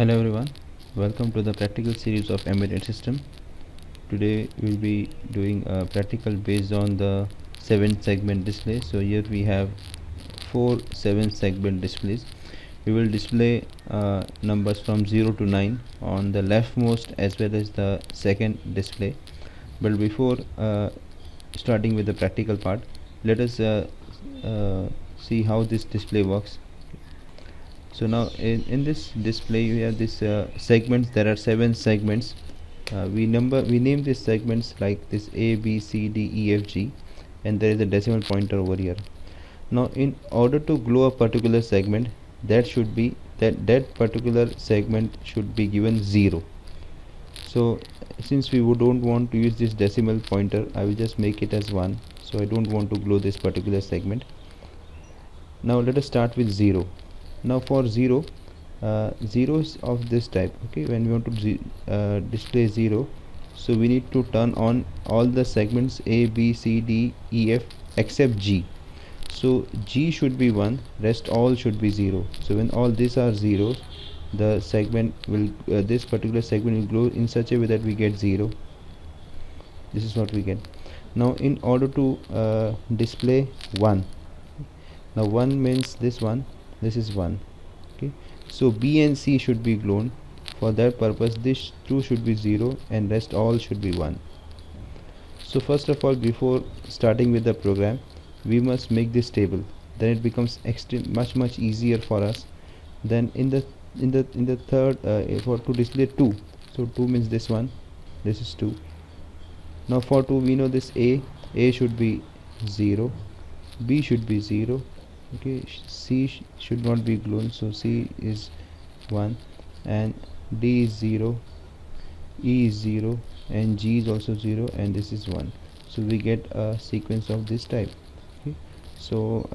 Hello everyone, welcome to the practical series of embedded system. Today we'll be doing a practical based on the 7 segment display. So here we have 4 7 segment displays. We will display numbers from 0 to 9 on the leftmost as well as the second display. But before starting with the practical part, let us see how this display works. So now in this display we have this segments. There are 7 segments. We name these segments like this A, B, C, D, E, F, G, and there is a decimal pointer over here. Now in order to glow a particular segment, that particular segment should be given 0. So since we don't want to use this decimal pointer, I will just make it as 1. So I don't want to glow this particular segment. Now let us start with 0. Now for 0, zeros of this type, okay, when we want to display 0, so we need to turn on all the segments A, B, C, D, E, F except G. So G should be 1, rest all should be 0. So when all these are 0, the segment will this particular segment will glow in such a way that we get 0. This is what we get. Now in order to display 1, now 1 means this one, this is 1, okay. So B and C should be glown. For that purpose this 2 should be 0 and rest all should be 1. So first of all, before starting with the program, we must make this table. Then it becomes much easier for us. Then in the third for to display 2, so 2 means this one, this is 2. Now for 2 we know this A should be 0, B should be 0, okay. C should not be glown, so C is 1, and D is 0, E is 0, and G is also 0, and this is 1. So we get a sequence of this type, okay. So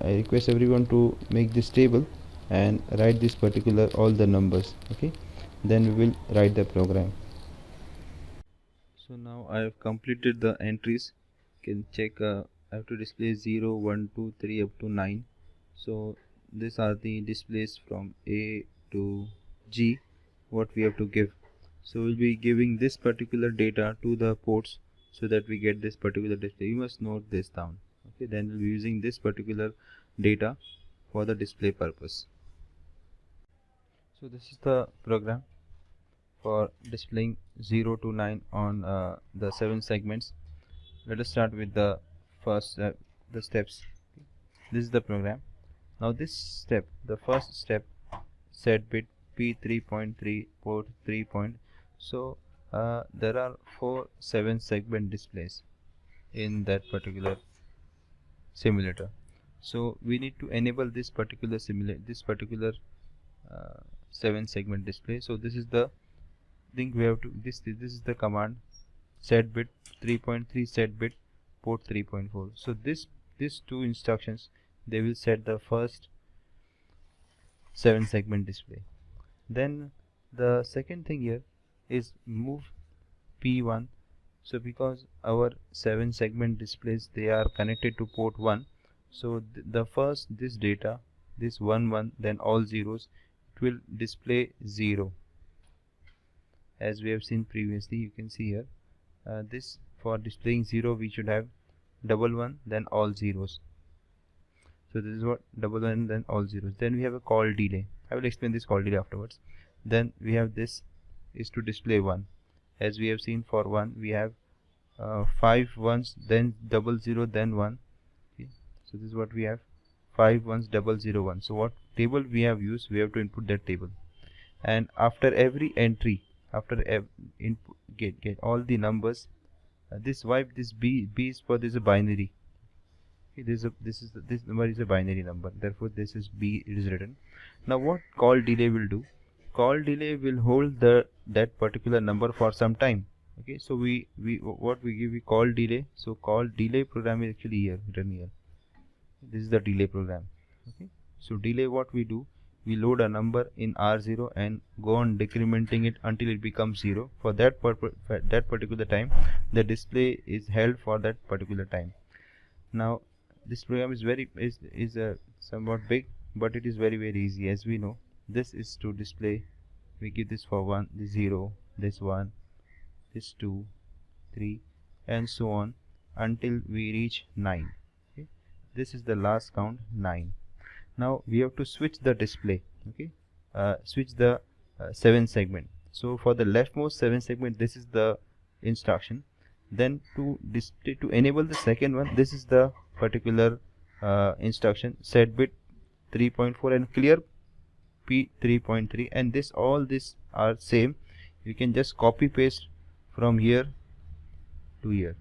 I request everyone to make this table and write this particular all the numbers, okay. Then we will write the program. So now I have completed the entries. You can check. I have to display 0, 1, 2, 3 up to 9. So these are the displays from A to G what we have to give. So we'll be giving this particular data to the ports so that we get this particular display. You must note this down, okay. Then we'll be using this particular data for the display purpose. So this is the program for displaying 0 to 9 on the 7 segments. Let us start with the first the steps. This is the program. Now this step, the first step, set bit P3.3 port 3 point. So there are 4 7 segment displays in that particular simulator. So we need to enable this particular 7 segment display. So this is the thing we have to this is the command, set bit 3.3 set bit port 3.4. so these two instructions, they will set the first 7 segment display. Then the second thing here is move P1. So because our 7 segment displays, they are connected to port 1, so the first this data, this 1 1, then all zeros, it will display 0. As we have seen previously, you can see here, this for displaying 0 we should have double 1 then all zeros. So this is what double 1 then all zeros. Then we have a call delay. I will explain this call delay afterwards. Then we have this is to display 1. As we have seen, for 1 we have 5 ones, then double 0, then 1, okay. So this is what we have, 5 ones, double 0, 1. So what table we have used, we have to input that table, and after every entry, after input get all the numbers, this wipe this B is for this is a binary, okay. This number is a binary number, therefore this is B, it is written. Now what call delay will do, call delay will hold that particular number for some time, okay. So we call delay. So call delay program is actually here, written here. This is the delay program, okay. So delay, what we do, we load a number in R0 and go on decrementing it until it becomes 0. For that particular time, the display is held for that particular time. Now this program is somewhat big, but it is very easy. As we know, this is to display. We give this for 1, this 0, this 1, this 2, 3, and so on until we reach 9. Okay, this is the last count, 9. Now we have to switch the display. Okay, switch the 7 segment. So for the leftmost 7 segment, this is the instruction. Then to display, to enable the second one, this is the particular instruction, set bit 3.4 and clear P 3.3, and this all this are same. You can just copy paste from here to here,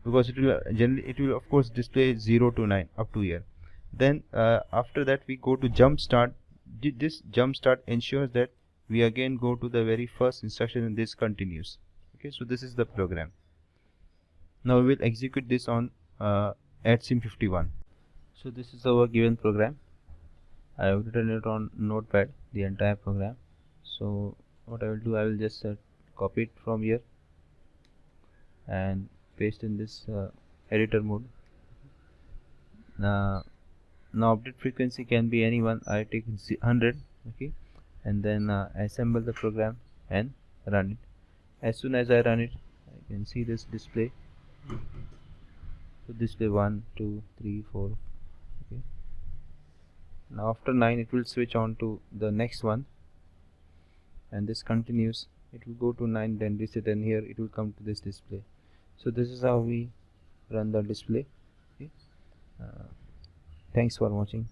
because it will generally, it will of course display 0 to 9 up to here. Then after that we go to jump start. This jump start ensures that we again go to the very first instruction and this continues. Okay, so this is the program. Now we will execute this on ATSIM51. So this is our given program. I have written it on notepad, the entire program. So what I will do, I will just copy it from here and paste in this editor mode. Now update frequency can be anyone. I take 100. Okay, and then assemble the program and run it. As soon as I run it, I can see this display. So display 1, 2, 3, 4. Okay, now after 9 it will switch on to the next one, and this continues. It will go to 9, then reset, and here it will come to this display. So this is how we run the display. Okay. Thanks for watching.